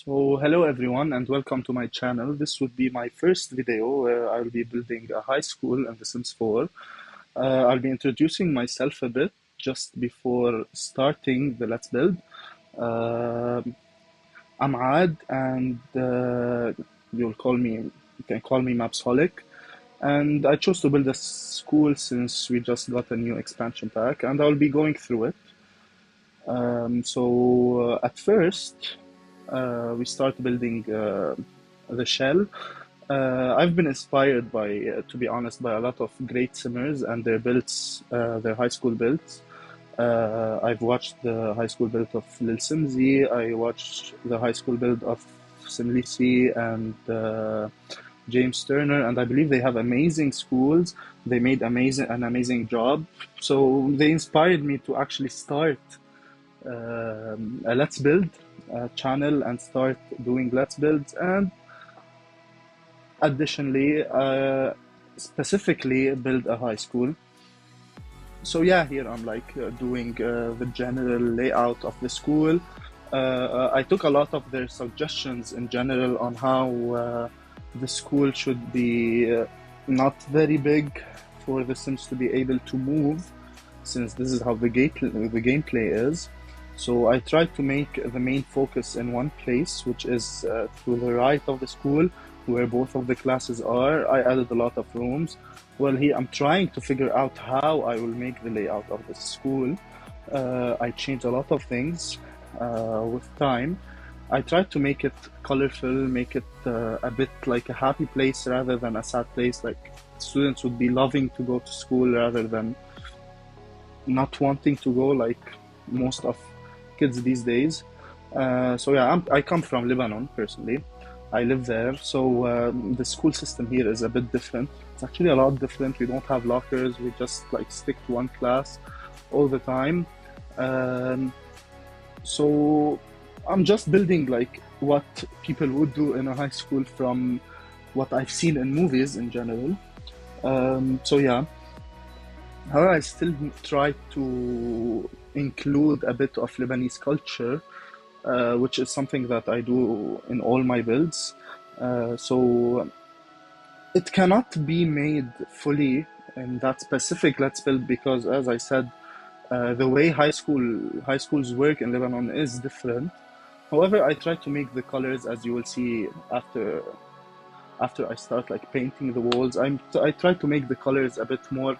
So, hello everyone, and welcome to my channel. This would be my first video where I'll be building a high school in The Sims 4. I'll be introducing myself a bit just before starting the Let's Build. Uh, I'm Ad, and you can call me Mapsholic. And I chose to build a school since we just got a new expansion pack, and I'll be going through it. At first, we start building the shell. I've been inspired to be honest, by a lot of great simmers and their builds, their high school builds. I've watched the high school build of Lil Simzy. I watched the high school build of Simlisi and James Turner, and I believe they have amazing schools. They made an amazing job. So they inspired me to actually start a Let's Build channel and start doing Let's Builds, and additionally, specifically build a high school. So yeah, here I'm doing the general layout of the school. I took a lot of their suggestions in general on how the school should be not very big for the Sims to be able to move, since this is how the gameplay is. So I tried to make the main focus in one place, which is to the right of the school, where both of the classes are. I added a lot of rooms. Well, here I'm trying to figure out how I will make the layout of the school. I changed a lot of things with time. I tried to make it colorful, make it a bit like a happy place rather than a sad place. Like students would be loving to go to school rather than not wanting to go, like most of kids these days. I come from Lebanon personally. I live there, so the school system here is a bit different. It's actually a lot different. We don't have lockers. We just like stick to one class all the time. Um, so I'm just building like what people would do in a high school from what I've seen in movies in general. So yeah, however, I still try to include a bit of Lebanese culture, which is something that I do in all my builds. So it cannot be made fully in that specific Let's Build because, as I said, the way high schools work in Lebanon is different. However, I try to make the colors, as you will see after I start like painting the walls. I try to make the colors a bit more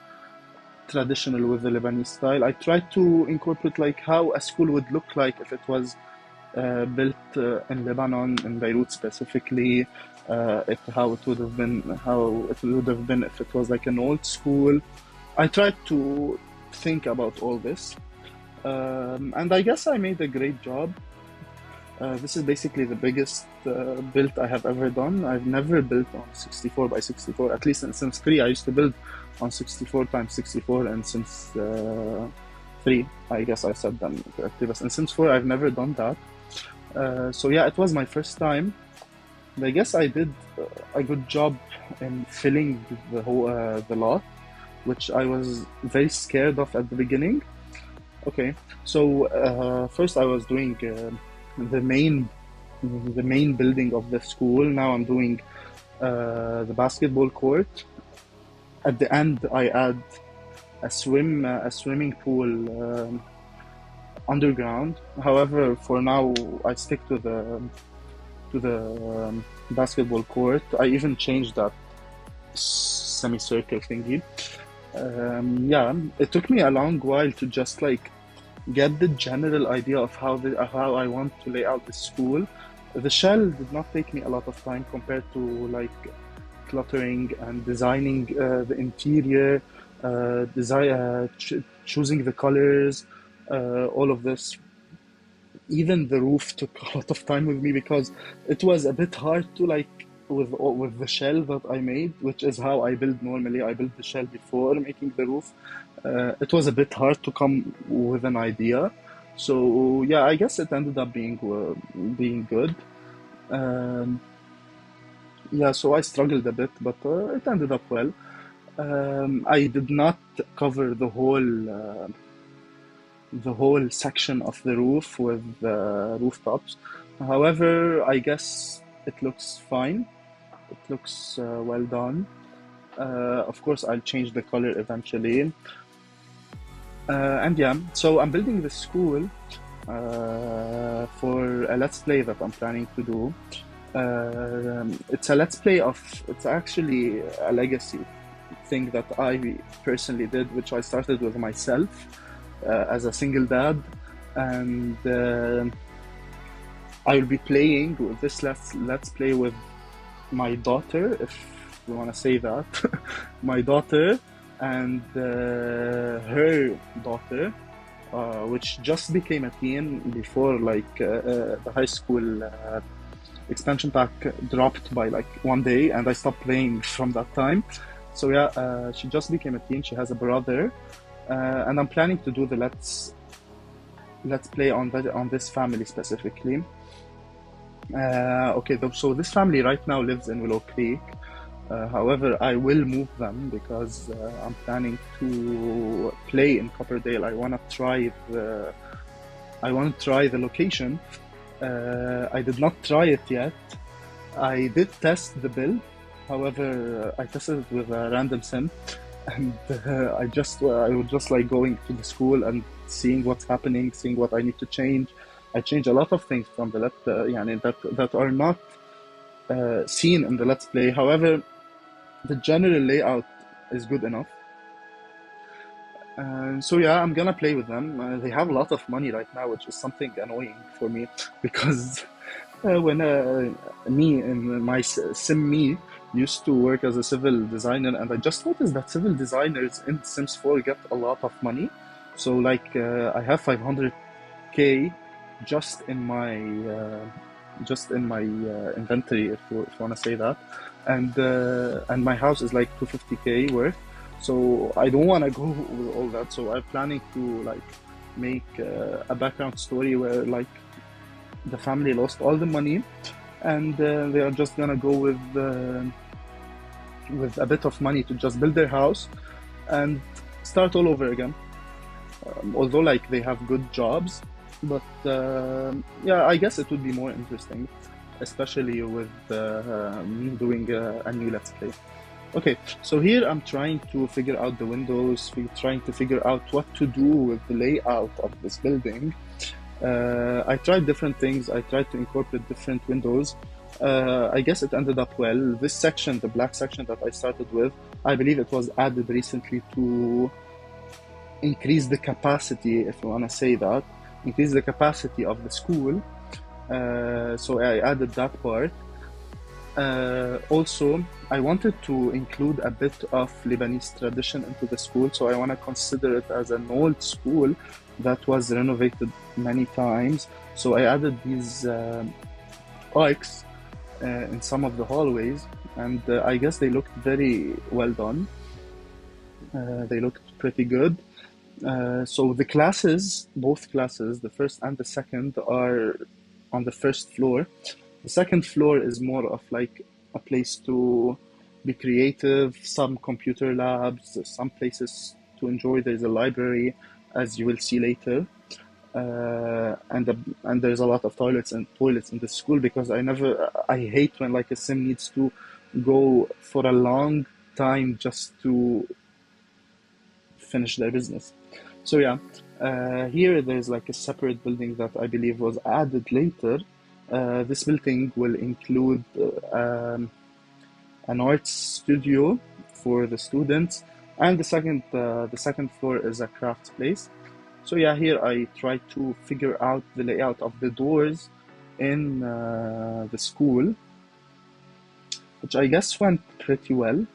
traditional with the Lebanese style. I tried to incorporate like how a school would look like if it was built in Lebanon, in Beirut specifically. How it would have been if it was like an old school. I tried to think about all this, and I guess I made a great job. This is basically the biggest build I have ever done. I've never built on 64 by 64, at least in Sims 3. I used to build on 64 times 64, and Sims 3, I guess I said them correctly, but in Sims 4, I've never done that. So yeah, it was my first time. And I guess I did a good job in filling the lot, which I was very scared of at the beginning. Okay, so first I was doing the main the main building of the school. Now I'm doing the basketball court. At the end, I add a swimming pool underground. However, for now, I stick to the basketball court. I even changed that semicircle thingy. Yeah, it took me a long while to just like get the general idea of how I want to lay out the school. The shell did not take me a lot of time compared to like cluttering and designing the interior, choosing the colors, all of this. Even the roof took a lot of time with me because it was a bit hard to like with the shell that I made, which is how I build normally. I build the shell before making the roof. It was a bit hard to come with an idea. So yeah, I guess it ended up being good. Um, yeah, so I struggled a bit, but it ended up well. I did not cover the whole the whole section of the roof with rooftops. However, I guess it looks fine. It looks well done. Of course, I'll change the color eventually. And yeah, so I'm building this school for a let's play that I'm planning to do. It's a let's play of, it's actually a legacy thing that I personally did, which I started with myself as a single dad. And I will be playing with this let's play with my daughter, if you want to say that, my daughter and her daughter, which just became a teen before like the high school expansion pack dropped by like one day, and I stopped playing from that time. So yeah, she just became a teen. She has a brother, and I'm planning to do the let's play on this family specifically. Okay, so this family right now lives in Willow Creek. However, I will move them because I'm planning to play in Copperdale. I want to try the location. I did not try it yet. I did test the build. However, I tested it with a random sim, and I was just like going to the school and seeing what's happening, seeing what I need to change. I changed a lot of things from the that are not seen in the Let's Play. However, the general layout is good enough. So yeah, I'm gonna play with them. They have a lot of money right now, which is something annoying for me because when me and my sim used to work as a civil designer, and I just noticed that civil designers in Sims 4 get a lot of money. So like I have 500k just in my inventory, if you want to say that, and my house is like 250k worth. So I don't want to go with all that. So I'm planning to like make a background story where like the family lost all the money, and they are just gonna go with a bit of money to just build their house and start all over again. Although like they have good jobs, but yeah, I guess it would be more interesting, especially with me doing a new Let's Play. Okay, so here I'm trying to figure out the windows, trying to figure out what to do with the layout of this building. I tried different things. I tried to incorporate different windows. I guess it ended up well. This section, the black section that I started with, I believe it was added recently to increase the capacity, if you want to say that, increase the capacity of the school. So I added that part. Also, I wanted to include a bit of Lebanese tradition into the school, so I want to consider it as an old school that was renovated many times. So I added these arcs in some of the hallways, and I guess they looked very well done. They looked pretty good. So the classes, both classes, the first and the second, are on the first floor. The second floor is more of like a place to be creative, some computer labs, some places to enjoy. There's a library, as you will see later, and there's a lot of toilets in the school, because I hate when like a sim needs to go for a long time just to finish their business. So yeah, here there's like a separate building that I believe was added later. This building will include an art studio for the students, and the second floor is a crafts place. So yeah, here I tried to figure out the layout of the doors in the school, which I guess went pretty well.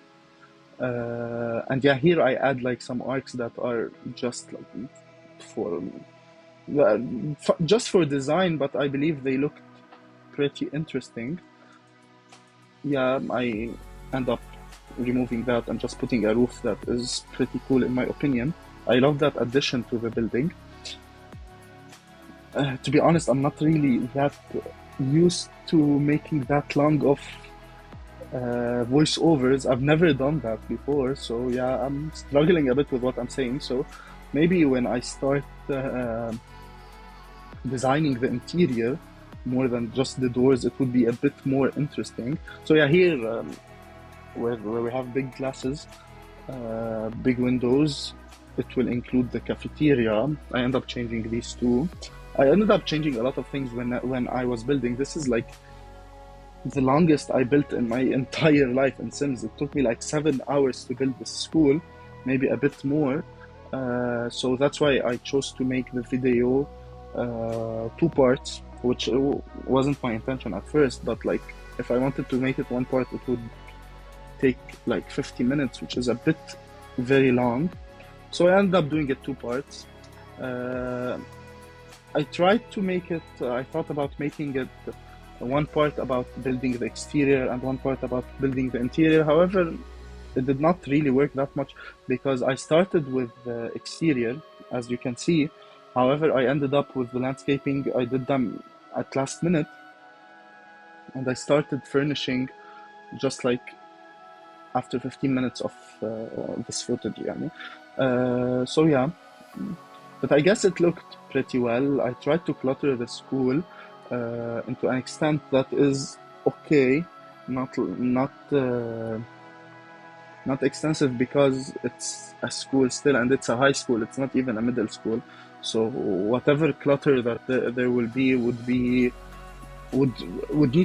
And yeah, here I add like some arcs that are just like for just for design, but I believe they look pretty interesting. Yeah, I end up removing that and just putting a roof that is pretty cool in my opinion. I love that addition to the building. To be honest, I'm not really that used to making that long of voiceovers. I've never done that before, so yeah, I'm struggling a bit with what I'm saying. So maybe when I start designing the interior more than just the doors, it would be a bit more interesting. So yeah, here where we have big glasses, big windows, it will include the cafeteria. I end up changing these two. I ended up changing a lot of things when I was building. This is like the longest I built in my entire life in Sims. It took me like 7 hours to build this school, maybe a bit more. So that's why I chose to make the video two parts, which wasn't my intention at first, but like if I wanted to make it one part, it would take like 50 minutes, which is a bit very long. So I ended up doing it two parts. I tried to make it, I thought about making it one part about building the exterior and one part about building the interior. However, it did not really work that much because I started with the exterior, as you can see. However, I ended up with the landscaping. I did them at last minute, and I started furnishing just like after 15 minutes of this footage. يعني. So yeah, but I guess it looked pretty well. I tried to clutter the school into an extent that is okay, not extensive because it's a school still and it's a high school. It's not even a middle school. So whatever clutter that there will be would need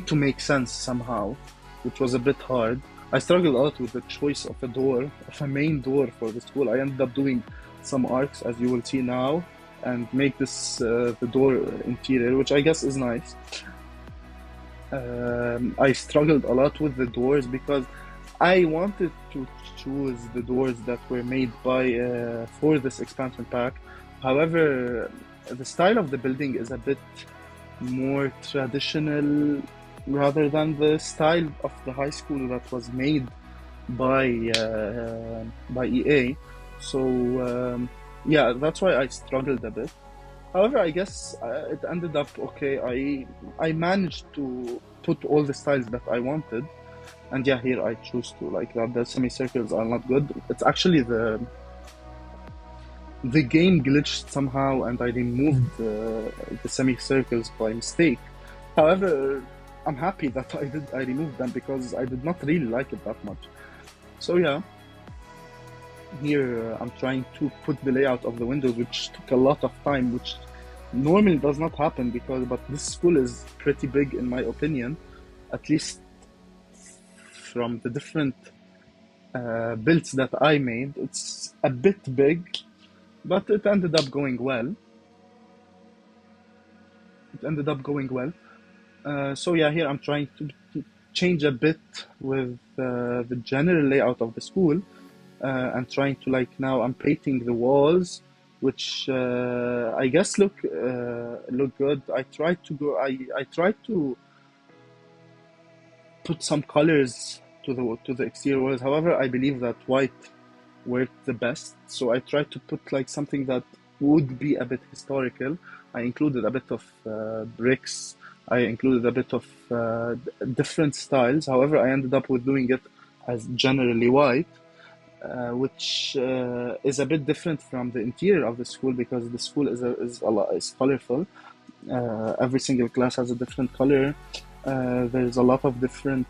to make sense somehow, which was a bit hard. I struggled a lot with the choice of a main door for the school. I ended up doing some arcs, as you will see now, and make this the door interior, which I guess is nice. I struggled a lot with the doors because I wanted to choose the doors that were made by for this expansion pack. However, the style of the building is a bit more traditional rather than the style of the high school that was made by EA. So yeah, that's why I struggled a bit. However, I guess it ended up okay. I managed to put all the styles that I wanted, and yeah, here I choose to like that. The semicircles are not good. It's actually the game glitched somehow, and I removed the semicircles by mistake. However, I'm happy that I removed them because I did not really like it that much. So yeah, here I'm trying to put the layout of the windows, which took a lot of time, which normally does not happen but this school is pretty big in my opinion, at least from the different builds that I made. It's a bit big, but it ended up going well. So yeah, here I'm trying to change a bit with the general layout of the school, and trying to like now I'm painting the walls, which I guess look good. I tried to put some colors to the exterior walls. However, I believe that white worked the best, so I tried to put like something that would be a bit historical. I included a bit of bricks. I included a bit of different styles. However, I ended up with doing it as generally white, which is a bit different from the interior of the school because the school is colorful. Every single class has a different color. There's a lot of different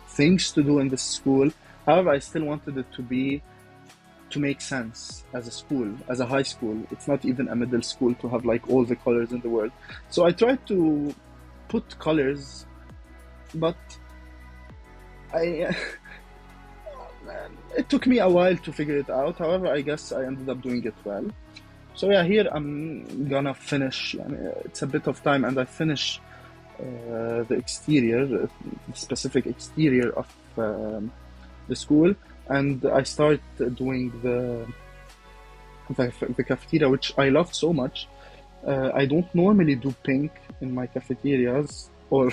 things to do in this school. However, I still wanted it to make sense as a school, as a high school. It's not even a middle school to have like all the colors in the world. So I tried to put colors, but it took me a while to figure it out. However, I guess I ended up doing it well. So yeah, here I'm gonna finish. It's a bit of time, and I finish the exterior, the specific exterior of the school, and I start doing the cafeteria, which I loved so much. I don't normally do pink in my cafeterias, or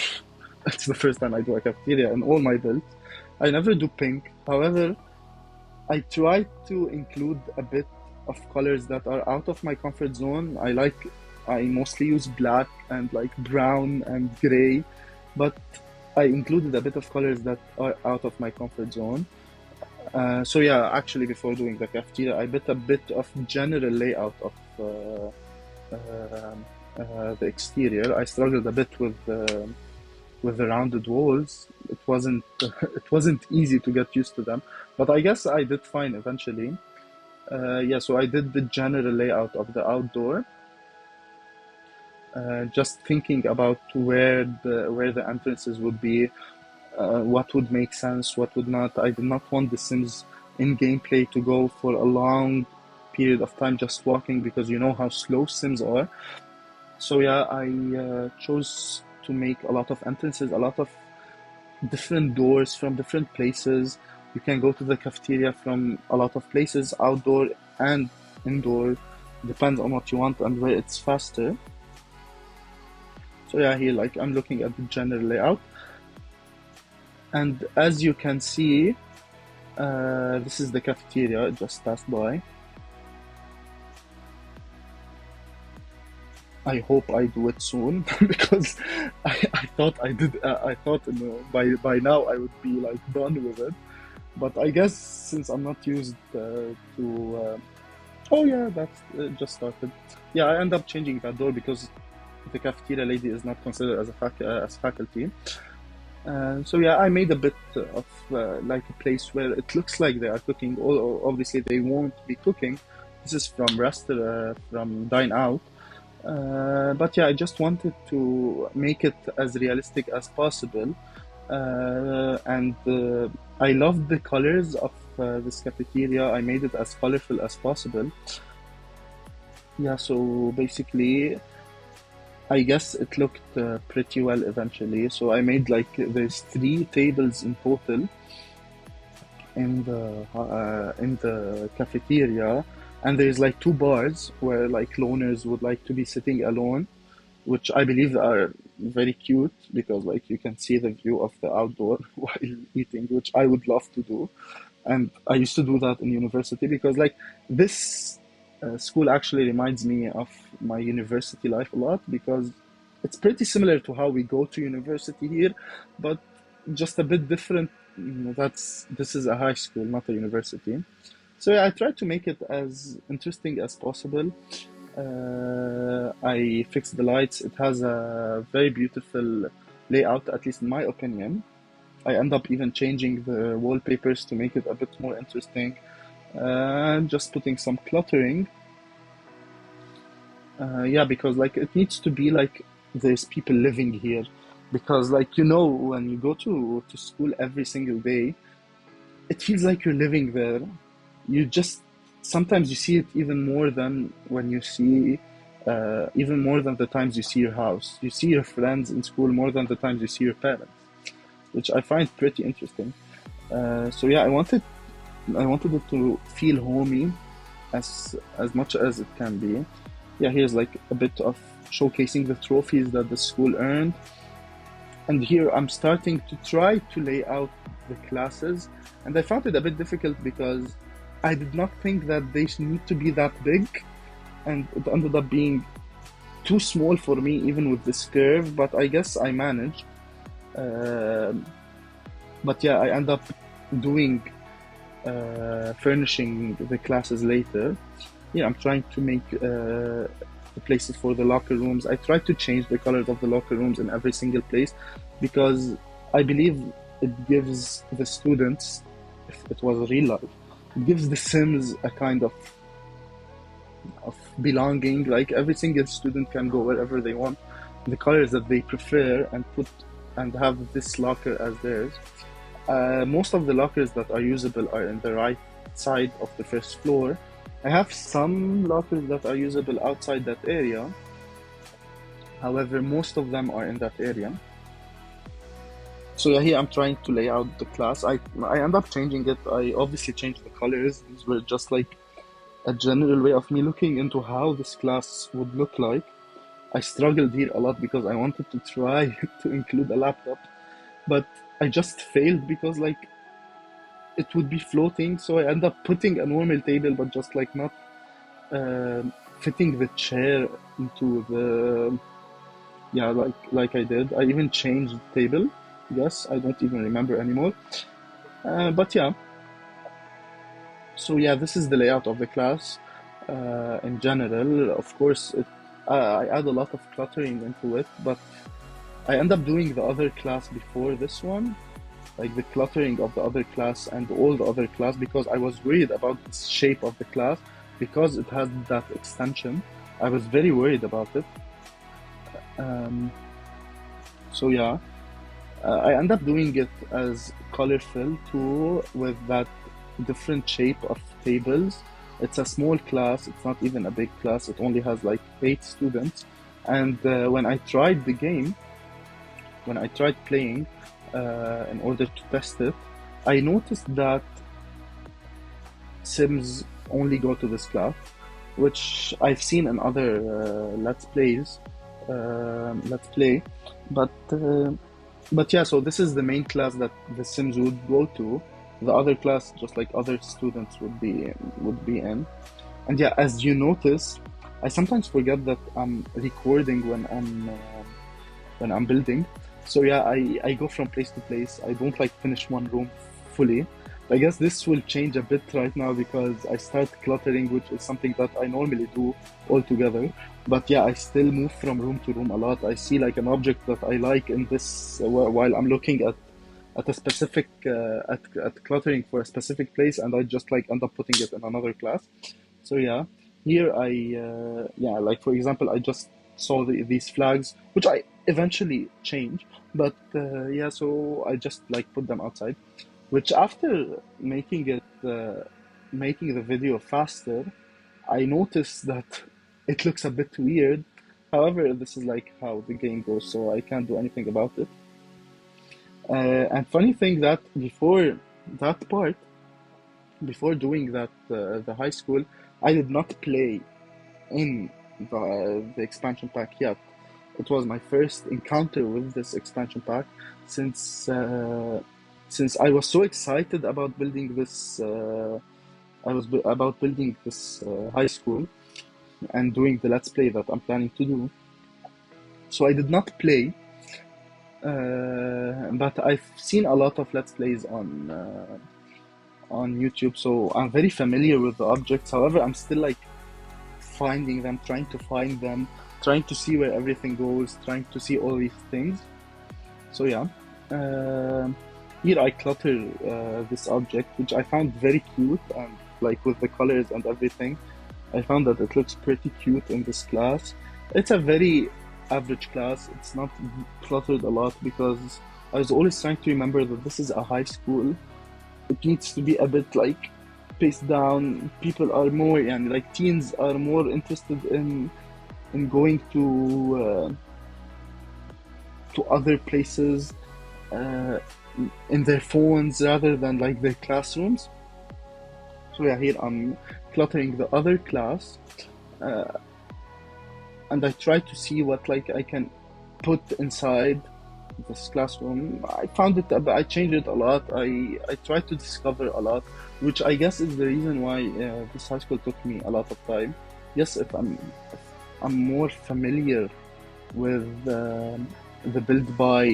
it's the first time I do a cafeteria in all my builds. I never do pink. However, I try to include a bit of colors that are out of my comfort zone. I mostly use black and like brown and gray, but I included a bit of colors that are out of my comfort zone. So yeah, actually, before doing the cafeteria, I did a bit of general layout of the exterior. I struggled a bit with the rounded walls. It wasn't it wasn't easy to get used to them, but I guess I did fine eventually. Yeah, so I did the general layout of the outdoor, just thinking about where the entrances would be, what would make sense, what would not. I did not want the Sims in gameplay to go for a long period of time just walking because you know how slow Sims are. So yeah, I chose to make a lot of entrances, a lot of different doors from different places. You can go to the cafeteria from a lot of places, outdoor and indoor. Depends on what you want and where it's faster. So yeah, here like I'm looking at the general layout, and as you can see, this is the cafeteria. It just passed by. I hope I do it soon because I thought I did. I thought by now I would be like done with it. But I guess since I'm not used to. Oh yeah, that's just started. Yeah, I end up changing that door because the cafeteria lady is not considered as as faculty. So yeah, I made a bit of like a place where it looks like they are cooking. Obviously, they won't be cooking. This is from dine out. But yeah, I just wanted to make it as realistic as possible. And I loved the colors of this cafeteria. I made it as colorful as possible. Yeah, so basically, I guess it looked pretty well eventually. So I made like there's three tables in total in the cafeteria, and there's like two bars where like loners would like to be sitting alone, which I believe are very cute because like you can see the view of the outdoor while eating, which I would love to do. And I used to do that in university because like this school actually reminds me of my university life a lot because it's pretty similar to how we go to university here, but just a bit different. That's this is a high school, not a university. So yeah, I tried to make it as interesting as possible. I fixed the lights. It has a very beautiful layout, at least in my opinion. I end up even changing the wallpapers to make it a bit more interesting and just putting some cluttering. Yeah, because like it needs to be like there's people living here. Because like when you go to school every single day, it feels like you're living there. You just sometimes you see it even more than when you see even more than the times you see your house. You see your friends in school more than the times you see your parents, which I find pretty interesting. So yeah, I wanted it to feel homey as much as it can be. Yeah, here's like a bit of showcasing the trophies that the school earned. And here I'm starting to try to lay out the classes, and I found it a bit difficult because I did not think that they need to be that big, and it ended up being too small for me, even with this curve. But I guess I managed. Um but yeah, I end up doing furnishing the classes later. Yeah, I'm trying to make the places for the locker rooms. I try to change the colors of the locker rooms in every single place because I believe it gives the students, if it was real life, it gives the Sims a kind of belonging. Like every single student can go wherever they want, the colors that they prefer, and put and have this locker as theirs. Most of the lockers that are usable are in the right side of the first floor. I have some lockers that are usable outside that area. However, most of them are in that area. So yeah, here I'm trying to lay out the class. I end up changing it. I obviously changed the colors. These were just like a general way of me looking into how this class would look like. I struggled here a lot because I wanted to try to include a laptop, but I just failed because like it would be floating. So I end up putting a normal table, but just like not fitting the chair into the yeah like I did. I even changed the table. Yes, I don't even remember anymore. But yeah, So yeah, this is the layout of the class in general. Of course, I add a lot of cluttering into it, but I end up doing the other class before this one, like the cluttering of the other class and all the other class, because I was worried about the shape of the class because it had that extension. I was very worried about it. Um, so yeah, I end up doing it as color fill too with that different shape of tables. It's a small class, it's not even a big class, it only has like 8 students. And when I tried the game, when I tried playing in order to test it, I noticed that Sims only go to this class, which I've seen in other let's play, but yeah. So this is the main class that the Sims would go to. The other class, just like other students would be in. And yeah, as you notice, I sometimes forget that I'm recording when I'm building. So yeah, I go from place to place. I don't like finish one room fully. I guess this will change a bit right now because I start cluttering, which is something that I normally do altogether. But yeah, I still move from room to room a lot. I see like an object that I like in this while I'm looking at a specific at cluttering for a specific place, and I just like end up putting it in another class. So yeah, here yeah, like for example, I just saw these flags, which I eventually change, but yeah, so I just like put them outside, which after making the video faster, I noticed that it looks a bit weird. However, this is like how the game goes, so I can't do anything about it. And funny thing that before that part, before doing that, the high school, I did not play in the expansion pack yet. It was my first encounter with this expansion pack since I was so excited about building this. About building this high school and doing the let's play that I'm planning to do. So I did not play, but I've seen a lot of let's plays on YouTube, so I'm very familiar with the objects. However, I'm still like finding them, trying to find them, trying to see where everything goes, trying to see all these things. So yeah, here I clutter this object, which I found very cute, and like with the colors and everything, I found that it looks pretty cute in this class. It's a very average class. It's not cluttered a lot because I was always trying to remember that this is a high school. It needs to be a bit like paced down. People are more, and like teens are more interested in going to other places uh, in their phones rather than like their classrooms. So yeah, here I'm cluttering the other class, uh, and I try to see what like I can put inside this classroom. I found it, I changed it a lot. I tried to discover a lot, which I guess is the reason why this high school took me a lot of time. Yes, if I'm more familiar with the build by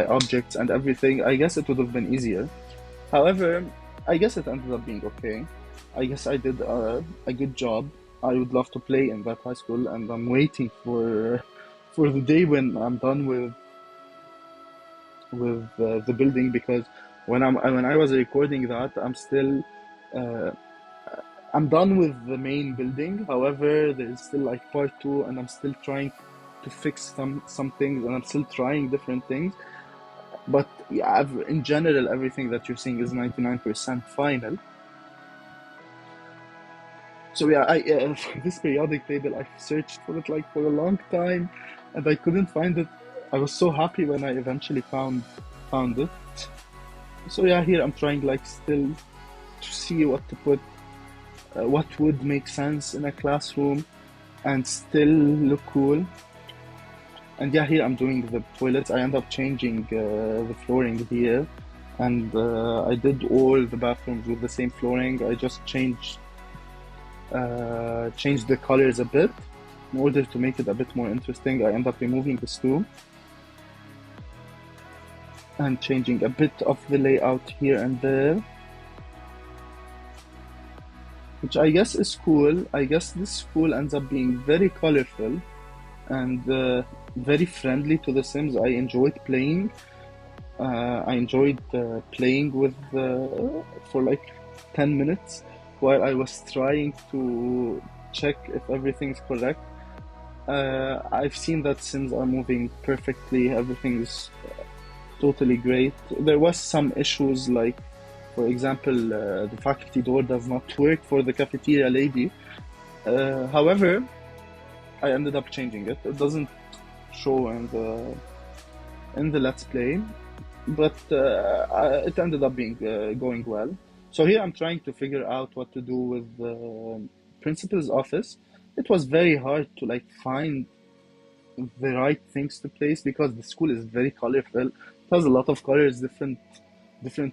objects and everything, I guess it would have been easier. However, I guess it ended up being okay. I guess I did a good job. I would love to play in that high school, and I'm waiting for the day when I'm done with the building, because when I was recording that, uh, I'm done with the main building. However, there's still like part two, and I'm still trying to fix some things, and I'm still trying different things. But yeah, in general, everything that you're seeing is 99% final. So yeah, I this periodic table, I searched for it like for a long time, and I couldn't find it. I was so happy when I eventually found it. So yeah, here I'm trying like still to see what to put, what would make sense in a classroom and still look cool. And yeah, here I'm doing the toilets. I end up changing the flooring here, and I did all the bathrooms with the same flooring. I just changed the colors a bit in order to make it a bit more interesting. I end up removing the stool and changing a bit of the layout here and there. which I guess is cool. I guess this school ends up being very colorful and very friendly to the Sims. I enjoyed playing. I enjoyed playing with for like 10 minutes while I was trying to check if everything's correct. I've seen that Sims are moving perfectly. Everything's totally great. There was some issues like, for example, the faculty door does not work for the cafeteria lady. However, I ended up changing it. It doesn't show in the Let's Play, but it ended up being going well. So here I'm trying to figure out what to do with the principal's office. It was very hard to like find the right things to place because the school is very colorful. It has a lot of colors, different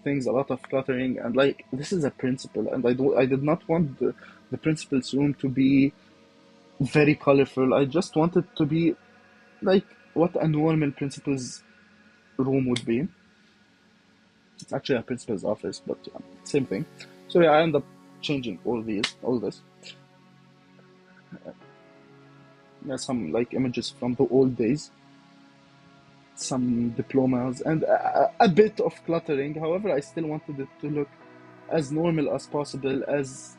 things, a lot of cluttering, and like this is a principal, and I did not want the principal's room to be very colorful. I just wanted to be like what a normal principal's room would be. It's actually a principal's office, but yeah, same thing. So yeah, I end up changing all this. There's some like images from the old days, some diplomas, and a bit of cluttering. However, I still wanted it to look as normal as possible, as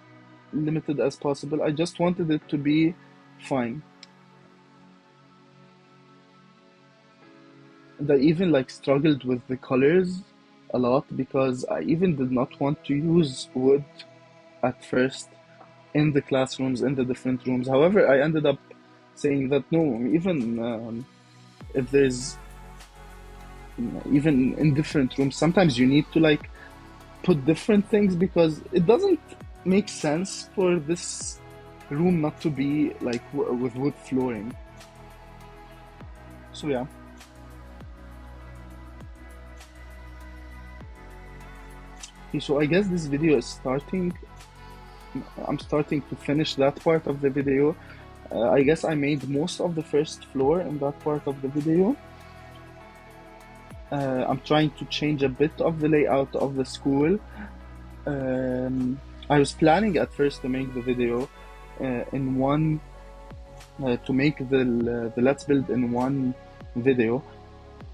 limited as possible. I just wanted it to be fine. And I even like struggled with the colors a lot because I even did not want to use wood at first in the classrooms, in the different rooms. However, I ended up saying that no, even if there's even in different rooms, sometimes you need to like put different things because it doesn't make sense for this room not to be like with wood flooring. So yeah. Okay, so I guess this video is I'm starting to finish that part of the video. I guess I made most of the first floor in that part of the video. I'm trying to change a bit of the layout of the school. I was planning at first to make the video in one, to make the Let's Build in one video.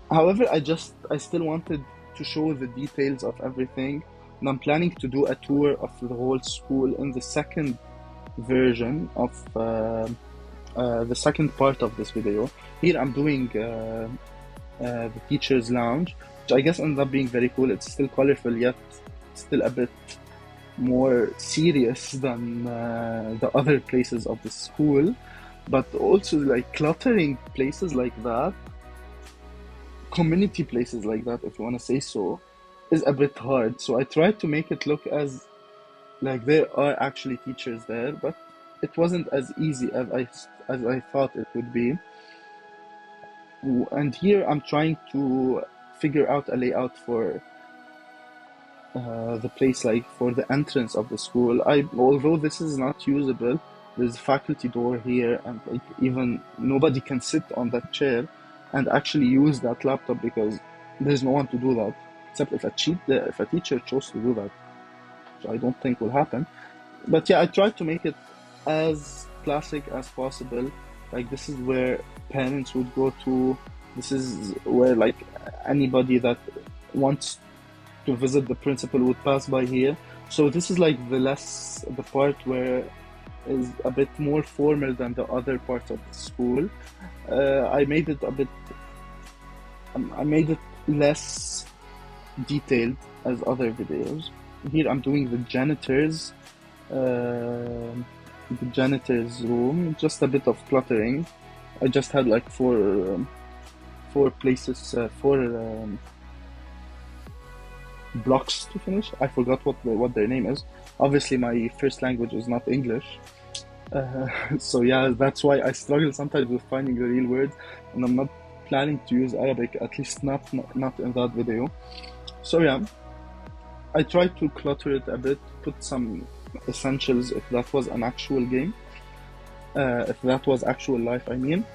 However, I still wanted to show the details of everything, and I'm planning to do a tour of the whole school in the second version of the second part of this video. Here I'm doing the teacher's lounge, which I guess ends up being very cool. It's still colorful, yet still a bit more serious than the other places of the school. But also like cluttering places like that, community places like that, if you want to say so, is a bit hard. So I tried to make it look as like there are actually teachers there, but it wasn't as easy as I thought it would be. And here I'm trying to figure out a layout for the place, like for the entrance of the school. Although this is not usable, there's a faculty door here, and like even nobody can sit on that chair and actually use that laptop because there's no one to do that, except if a teacher chose to do that, which I don't think will happen. But yeah, I tried to make it as classic as possible. Like this is where parents would go to. This is where like anybody that wants to visit the principal would pass by here. So this is like the part where is a bit more formal than the other parts of the school. I made it less detailed as other videos. Here I'm doing the janitor's room, just a bit of cluttering. I just had like four places, blocks to finish. I forgot what their name is. Obviously, my first language is not English, so yeah, that's why I struggle sometimes with finding the real words, and I'm not planning to use Arabic, at least not in that video. So yeah, I tried to clutter it a bit, put some essentials if that was an actual game, if that was actual life, I mean.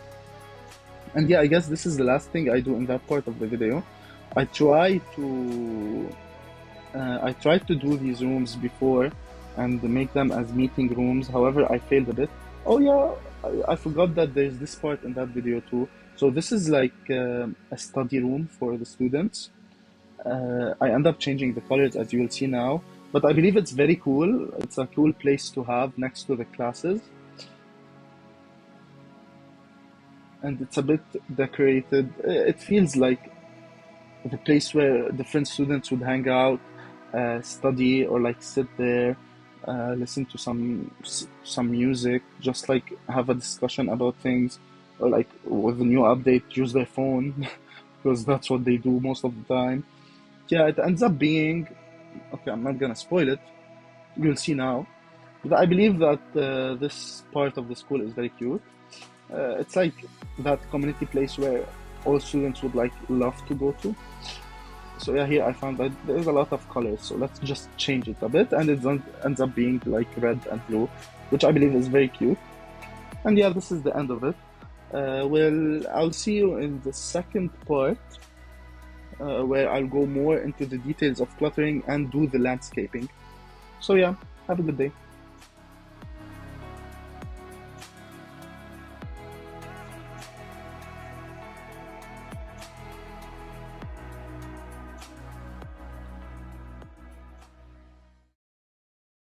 And yeah, I guess this is the last thing I do in that part of the video. I tried to do these rooms before and make them as meeting rooms. However, I failed a bit. Oh yeah, I forgot that there's this part in that video too. So this is like a study room for the students. I end up changing the colors as you will see now, but I believe it's very cool. It's a cool place to have next to the classes, and it's a bit decorated. It feels like the place where different students would hang out, study, or like sit there, listen to some music, just like have a discussion about things, or like with a new update, use their phone because that's what they do most of the time. Yeah, it ends up being okay. I'm not gonna spoil it. You'll see now. But I believe that this part of the school is very cute. It's like that community place where all students would like love to go to. So yeah, here I found that there's a lot of colors. So let's just change it a bit, and ends up being like red and blue, which I believe is very cute. And yeah, this is the end of it. I'll see you in the second part, where I'll go more into the details of cluttering and do the landscaping. So yeah, have a good day.